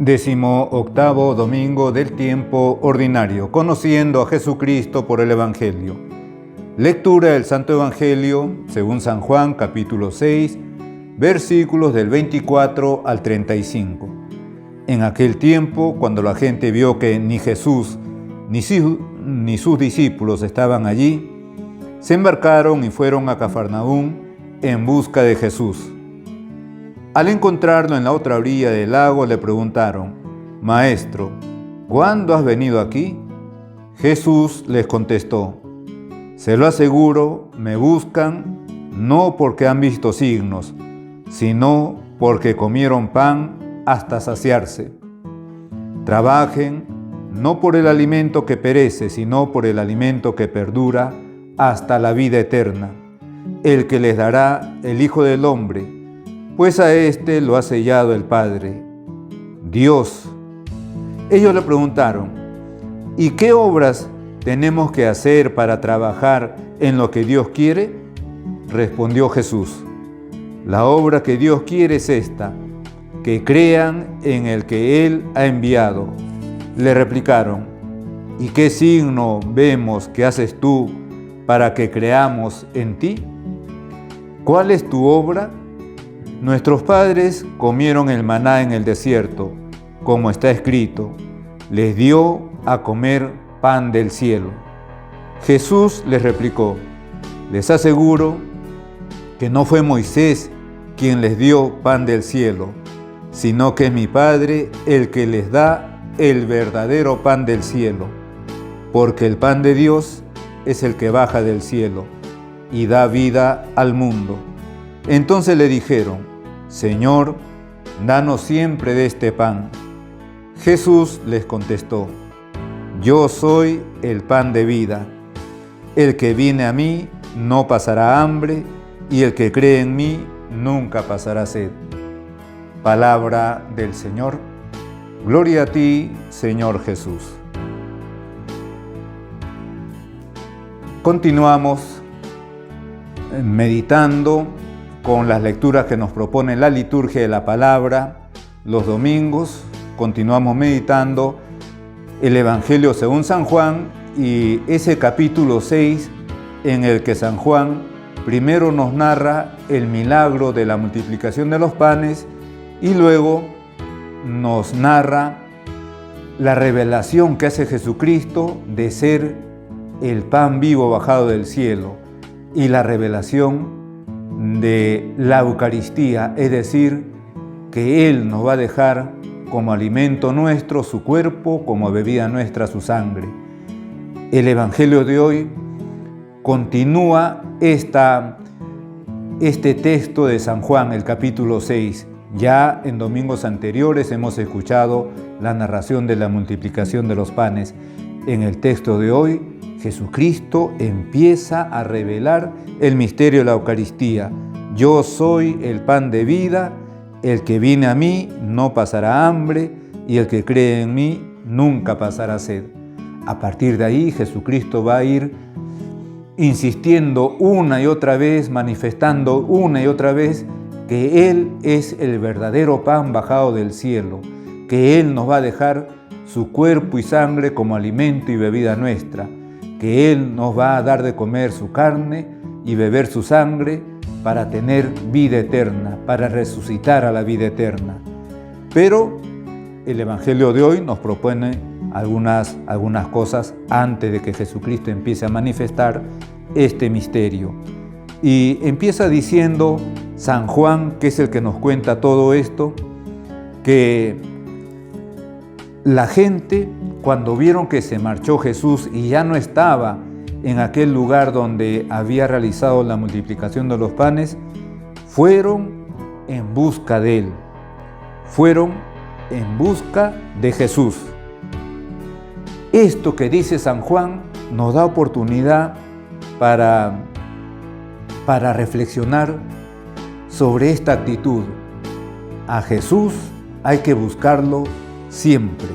18º domingo del tiempo ordinario, conociendo a Jesucristo por el Evangelio. Lectura del Santo Evangelio según San Juan, capítulo 6, versículos del 24 al 35. En aquel tiempo, cuando la gente vio que ni Jesús ni sus discípulos estaban allí, se embarcaron y fueron a Cafarnaúm en busca de Jesús. Al encontrarlo en la otra orilla del lago, le preguntaron: «Maestro, ¿cuándo has venido aquí?». Jesús les contestó: «Se lo aseguro, me buscan no porque han visto signos, sino porque comieron pan hasta saciarse. Trabajen no por el alimento que perece, sino por el alimento que perdura hasta la vida eterna, el que les dará el Hijo del Hombre, pues a éste lo ha sellado el Padre, Dios». Ellos le preguntaron: «¿Y qué obras tenemos que hacer para trabajar en lo que Dios quiere?». Respondió Jesús: «La obra que Dios quiere es esta, que crean en el que Él ha enviado». Le replicaron: «¿Y qué signo vemos que haces tú para que creamos en ti? ¿Cuál es tu obra? Nuestros padres comieron el maná en el desierto, como está escrito: les dio a comer pan del cielo». Jesús les replicó: «Les aseguro que no fue Moisés quien les dio pan del cielo, sino que es mi Padre el que les da el verdadero pan del cielo, porque el pan de Dios es el que baja del cielo y da vida al mundo». Entonces le dijeron: «Señor, danos siempre de este pan». Jesús les contestó: «Yo soy el pan de vida. El que viene a mí no pasará hambre, y el que cree en mí nunca pasará sed». Palabra del Señor. Gloria a ti, Señor Jesús. Continuamos meditando con las lecturas que nos propone la liturgia de la palabra los domingos. Continuamos meditando el Evangelio según San Juan y ese capítulo 6 en el que San Juan primero nos narra el milagro de la multiplicación de los panes y luego nos narra la revelación que hace Jesucristo de ser el pan vivo bajado del cielo y la revelación de la Eucaristía, es decir, que Él nos va a dejar como alimento nuestro su cuerpo, como bebida nuestra su sangre. El Evangelio de hoy continúa este texto de San Juan, el capítulo 6. Ya en domingos anteriores hemos escuchado la narración de la multiplicación de los panes. En el texto de hoy, Jesucristo empieza a revelar el misterio de la Eucaristía. Yo soy el pan de vida, el que viene a mí no pasará hambre, y el que cree en mí nunca pasará sed. A partir de ahí, Jesucristo va a ir insistiendo una y otra vez, manifestando una y otra vez que Él es el verdadero pan bajado del cielo, que Él nos va a dejar su cuerpo y sangre como alimento y bebida nuestra, que Él nos va a dar de comer su carne y beber su sangre para tener vida eterna, para resucitar a la vida eterna. Pero el Evangelio de hoy nos propone algunas cosas antes de que Jesucristo empiece a manifestar este misterio. Y empieza diciendo San Juan, que es el que nos cuenta todo esto, que la gente, cuando vieron que se marchó Jesús y ya no estaba en aquel lugar donde había realizado la multiplicación de los panes, fueron en busca de Él, fueron en busca de Jesús. Esto que dice San Juan nos da oportunidad para reflexionar sobre esta actitud. A Jesús hay que buscarlo siempre.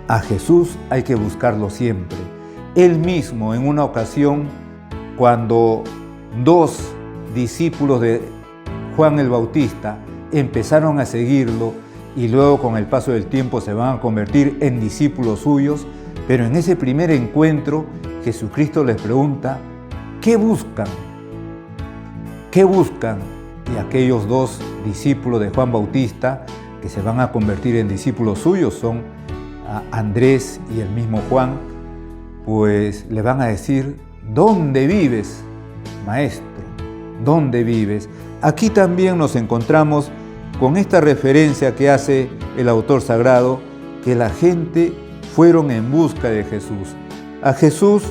A Jesús hay que buscarlo siempre. Él mismo, en una ocasión, cuando dos discípulos de Juan el Bautista empezaron a seguirlo y luego con el paso del tiempo se van a convertir en discípulos suyos, pero en ese primer encuentro Jesucristo les pregunta, ¿qué buscan? ¿Qué buscan? Y aquellos dos discípulos de Juan Bautista que se van a convertir en discípulos suyos son Andrés y el mismo Juan, pues le van a decir, ¿dónde vives, maestro? ¿Dónde vives? Aquí también nos encontramos con esta referencia que hace el autor sagrado, que la gente fueron en busca de Jesús. A Jesús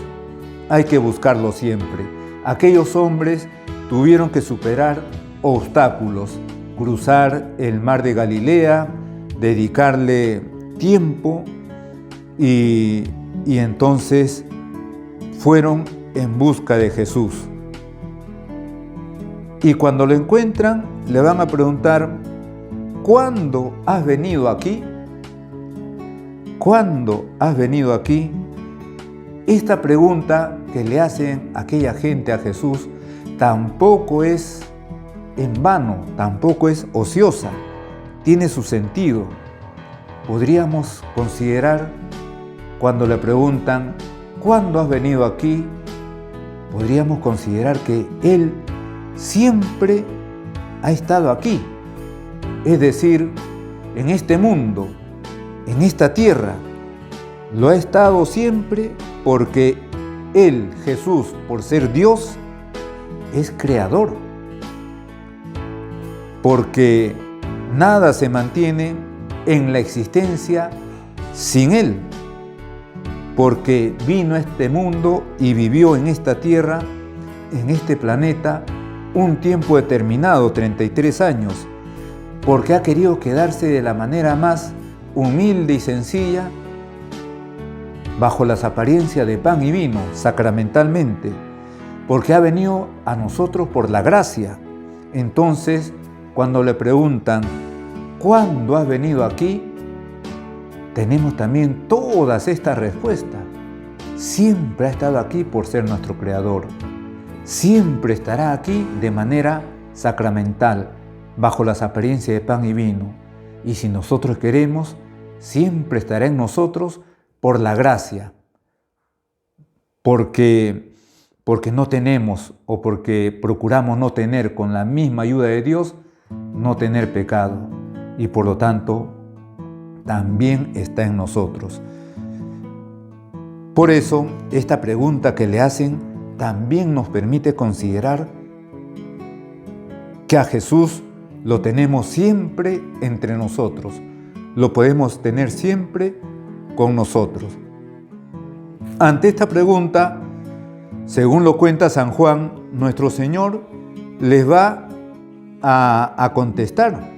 hay que buscarlo siempre. Aquellos hombres tuvieron que superar obstáculos, cruzar el mar de Galilea, dedicarle tiempo y entonces fueron en busca de Jesús. Y cuando lo encuentran, le van a preguntar, ¿cuándo has venido aquí? ¿Cuándo has venido aquí? Esta pregunta que le hacen aquella gente a Jesús tampoco es en vano, tampoco es ociosa, tiene su sentido. Podríamos considerar, cuando le preguntan, ¿cuándo has venido aquí? Podríamos considerar que Él siempre ha estado aquí, es decir, en este mundo, en esta tierra. Lo ha estado siempre porque Él, Jesús, por ser Dios, es creador. Porque nada se mantiene en la existencia sin Él. Porque vino a este mundo y vivió en esta tierra, en este planeta, un tiempo determinado, 33 años, porque ha querido quedarse de la manera más humilde y sencilla, bajo las apariencias de pan y vino, sacramentalmente, porque ha venido a nosotros por la gracia. Entonces, cuando le preguntan, ¿cuándo has venido aquí?, tenemos también todas estas respuestas. Siempre ha estado aquí por ser nuestro Creador. Siempre estará aquí de manera sacramental, bajo las apariencias de pan y vino. Y si nosotros queremos, siempre estará en nosotros por la gracia. Porque no tenemos o porque procuramos no tener, con la misma ayuda de Dios, no tener pecado. Y por lo tanto, también está en nosotros. Por eso, esta pregunta que le hacen también nos permite considerar que a Jesús lo tenemos siempre entre nosotros, lo podemos tener siempre con nosotros. Ante esta pregunta, según lo cuenta San Juan, nuestro Señor les va a contestar.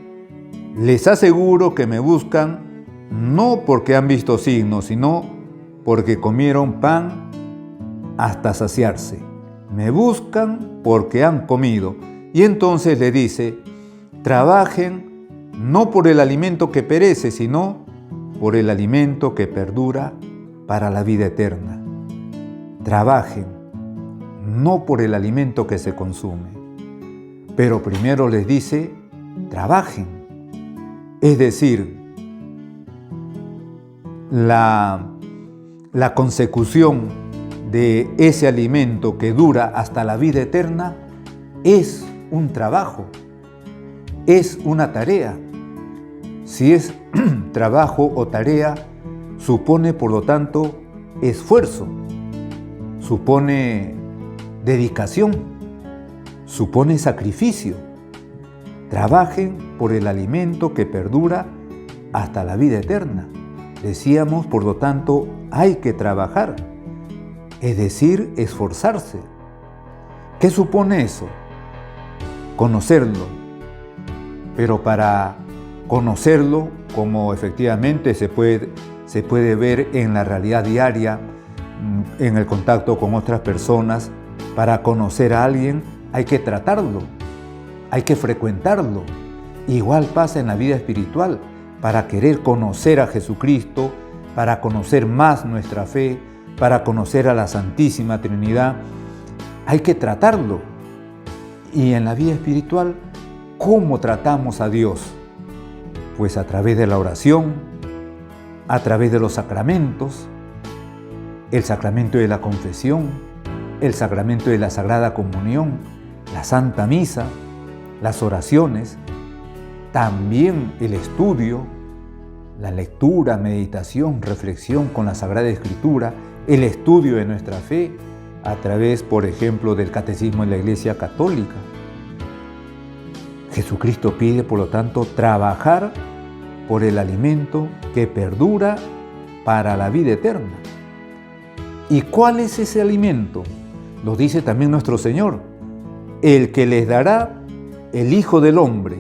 Les aseguro que me buscan no porque han visto signos, sino porque comieron pan hasta saciarse. Me buscan porque han comido. Y entonces le dice, trabajen no por el alimento que perece, sino por el alimento que perdura para la vida eterna. Trabajen no por el alimento que se consume. Pero primero les dice, trabajen. Es decir, la consecución de ese alimento que dura hasta la vida eterna es un trabajo, es una tarea. Si es trabajo o tarea, supone por lo tanto esfuerzo, supone dedicación, supone sacrificio. Trabajen por el alimento que perdura hasta la vida eterna. Decíamos, por lo tanto, hay que trabajar, es decir, esforzarse. ¿Qué supone eso? Conocerlo. Pero para conocerlo, como efectivamente se puede ver en la realidad diaria, en el contacto con otras personas, para conocer a alguien hay que tratarlo, hay que frecuentarlo. Igual pasa en la vida espiritual. Para querer conocer a Jesucristo, para conocer más nuestra fe, para conocer a la Santísima Trinidad, hay que tratarlo. Y en la vida espiritual, ¿cómo tratamos a Dios? Pues a través de la oración, a través de los sacramentos, el sacramento de la confesión, el sacramento de la Sagrada Comunión, la Santa Misa, las oraciones, también el estudio, la lectura, meditación, reflexión con la Sagrada Escritura, el estudio de nuestra fe a través, por ejemplo, del Catecismo de la Iglesia Católica. Jesucristo pide, por lo tanto, trabajar por el alimento que perdura para la vida eterna. ¿Y cuál es ese alimento? Lo dice también nuestro Señor: el que les dará el Hijo del Hombre.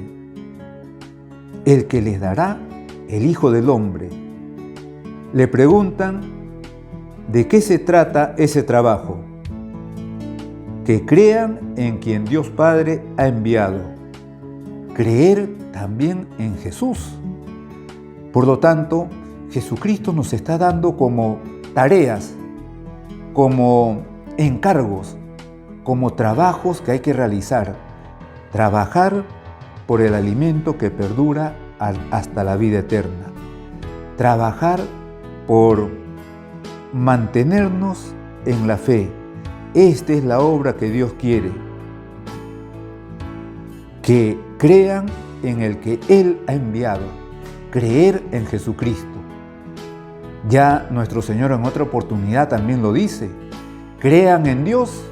El que les dará el Hijo del Hombre. Le preguntan, ¿de qué se trata ese trabajo? Que crean en quien Dios Padre ha enviado. Creer también en Jesús. Por lo tanto, Jesucristo nos está dando como tareas, como encargos, como trabajos que hay que realizar. Trabajar por el alimento que perdura hasta la vida eterna. Trabajar por mantenernos en la fe. Esta es la obra que Dios quiere. Que crean en el que Él ha enviado. Creer en Jesucristo. Ya nuestro Señor en otra oportunidad también lo dice: crean en Dios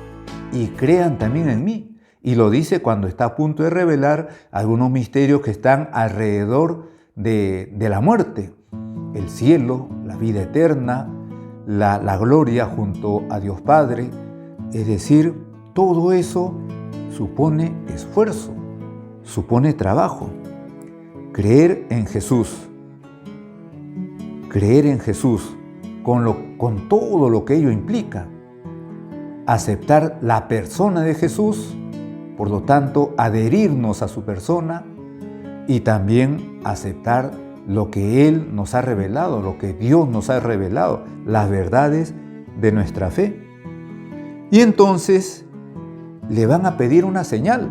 y crean también en mí. Y lo dice cuando está a punto de revelar algunos misterios que están alrededor de la muerte. El cielo, la vida eterna, la gloria junto a Dios Padre. Es decir, todo eso supone esfuerzo, supone trabajo. Creer en Jesús. Creer en Jesús con todo lo que ello implica. Aceptar la persona de Jesús, por lo tanto, adherirnos a su persona y también aceptar lo que Él nos ha revelado, lo que Dios nos ha revelado, las verdades de nuestra fe. Y entonces le van a pedir una señal.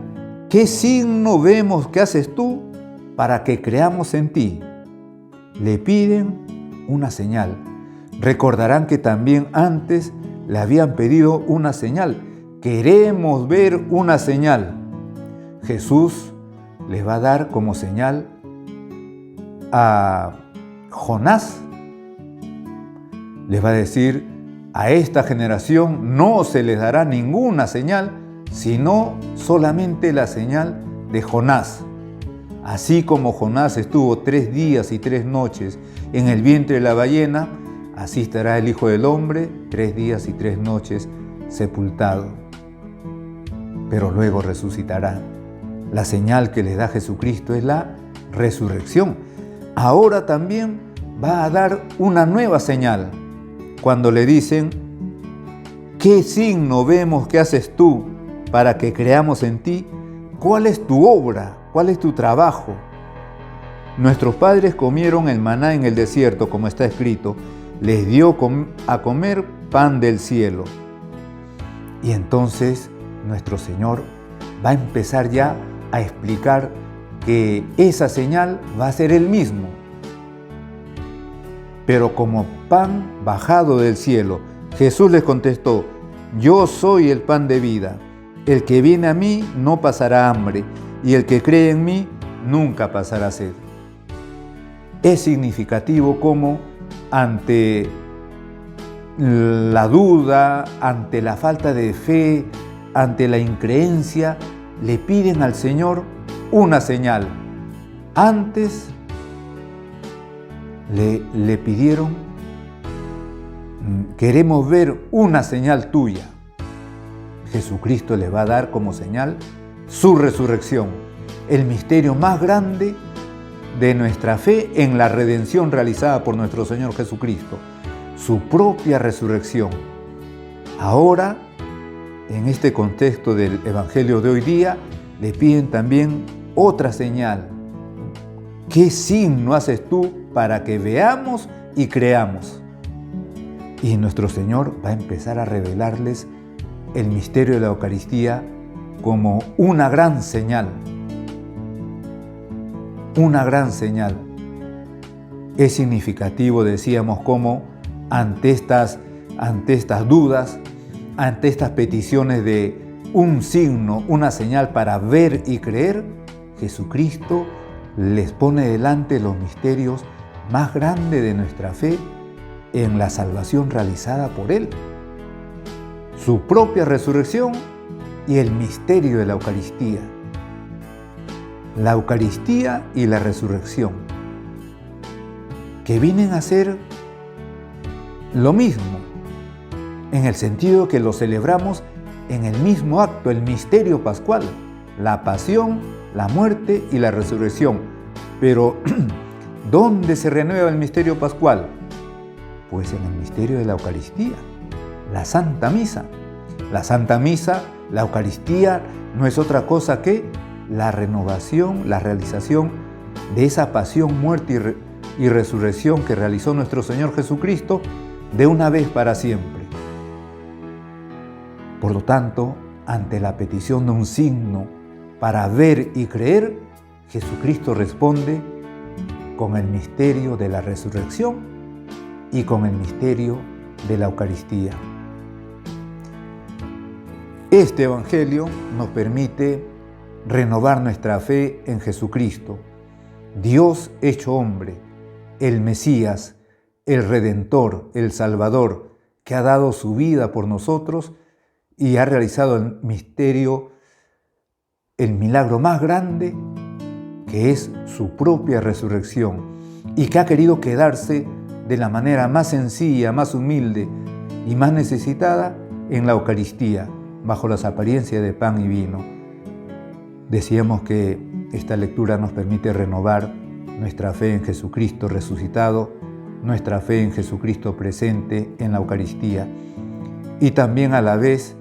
¿Qué signo vemos que haces tú para que creamos en ti? Le piden una señal. Recordarán que también antes le habían pedido una señal. Queremos ver una señal. Jesús les va a dar como señal a Jonás. Les va a decir: a esta generación no se les dará ninguna señal, sino solamente la señal de Jonás. Así como Jonás estuvo 3 días y 3 noches en el vientre de la ballena, así estará el Hijo del Hombre 3 días y 3 noches sepultado. Pero luego resucitará. La señal que les da Jesucristo es la resurrección. Ahora también va a dar una nueva señal. Cuando le dicen: ¿qué signo vemos que haces tú para que creamos en ti? ¿Cuál es tu obra? ¿Cuál es tu trabajo? Nuestros padres comieron el maná en el desierto, como está escrito: les dio a comer pan del cielo. Y entonces nuestro Señor va a empezar ya a explicar que esa señal va a ser Él mismo, pero como pan bajado del cielo. Jesús les contestó: yo soy el pan de vida. El que viene a mí no pasará hambre, y el que cree en mí nunca pasará sed. Es significativo cómo ante la duda, ante la falta de fe, ante la increencia, le piden al Señor una señal. Antes le pidieron: queremos ver una señal tuya. Jesucristo les va a dar como señal su resurrección, el misterio más grande de nuestra fe en la redención realizada por nuestro Señor Jesucristo, su propia resurrección. Ahora, en este contexto del Evangelio de hoy día, le piden también otra señal. ¿Qué signo haces tú para que veamos y creamos? Y nuestro Señor va a empezar a revelarles el misterio de la Eucaristía como una gran señal. una gran señal. Es significativo, decíamos, cómo ante estas dudas, ante estas peticiones de un signo, una señal para ver y creer, Jesucristo les pone delante los misterios más grandes de nuestra fe en la salvación realizada por Él. Su propia resurrección y el misterio de la Eucaristía. La Eucaristía y la resurrección, que vienen a ser lo mismo, en el sentido que lo celebramos en el mismo acto, el misterio pascual, la pasión, la muerte y la resurrección. Pero, ¿dónde se renueva el misterio pascual? Pues en el misterio de la Eucaristía, la Santa Misa. La Santa Misa, la Eucaristía, no es otra cosa que la renovación, la realización de esa pasión, muerte y resurrección que realizó nuestro Señor Jesucristo de una vez para siempre. Por lo tanto, ante la petición de un signo para ver y creer, Jesucristo responde con el misterio de la resurrección y con el misterio de la Eucaristía. Este Evangelio nos permite renovar nuestra fe en Jesucristo, Dios hecho hombre, el Mesías, el Redentor, el Salvador, que ha dado su vida por nosotros y ha realizado el misterio, el milagro más grande, que es su propia resurrección, y que ha querido quedarse de la manera más sencilla, más humilde y más necesitada en la Eucaristía, bajo las apariencias de pan y vino. Decíamos que esta lectura nos permite renovar nuestra fe en Jesucristo resucitado, nuestra fe en Jesucristo presente en la Eucaristía, y también a la vez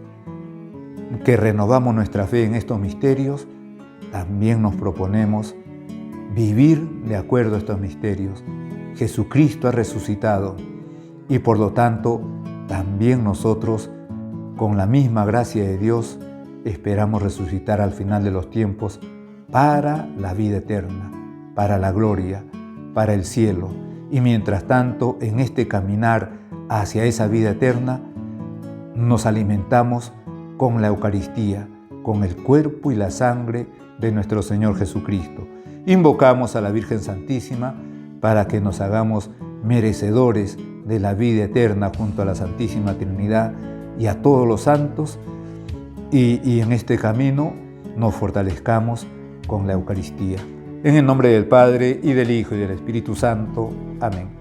que renovamos nuestra fe en estos misterios, también nos proponemos vivir de acuerdo a estos misterios. Jesucristo ha resucitado y por lo tanto también nosotros, con la misma gracia de Dios, esperamos resucitar al final de los tiempos para la vida eterna, para la gloria, para el cielo. Y mientras tanto, en este caminar hacia esa vida eterna, nos alimentamos con la Eucaristía, con el cuerpo y la sangre de nuestro Señor Jesucristo. Invocamos a la Virgen Santísima para que nos hagamos merecedores de la vida eterna junto a la Santísima Trinidad y a todos los santos, y en este camino nos fortalezcamos con la Eucaristía. En el nombre del Padre, y del Hijo, y del Espíritu Santo. Amén.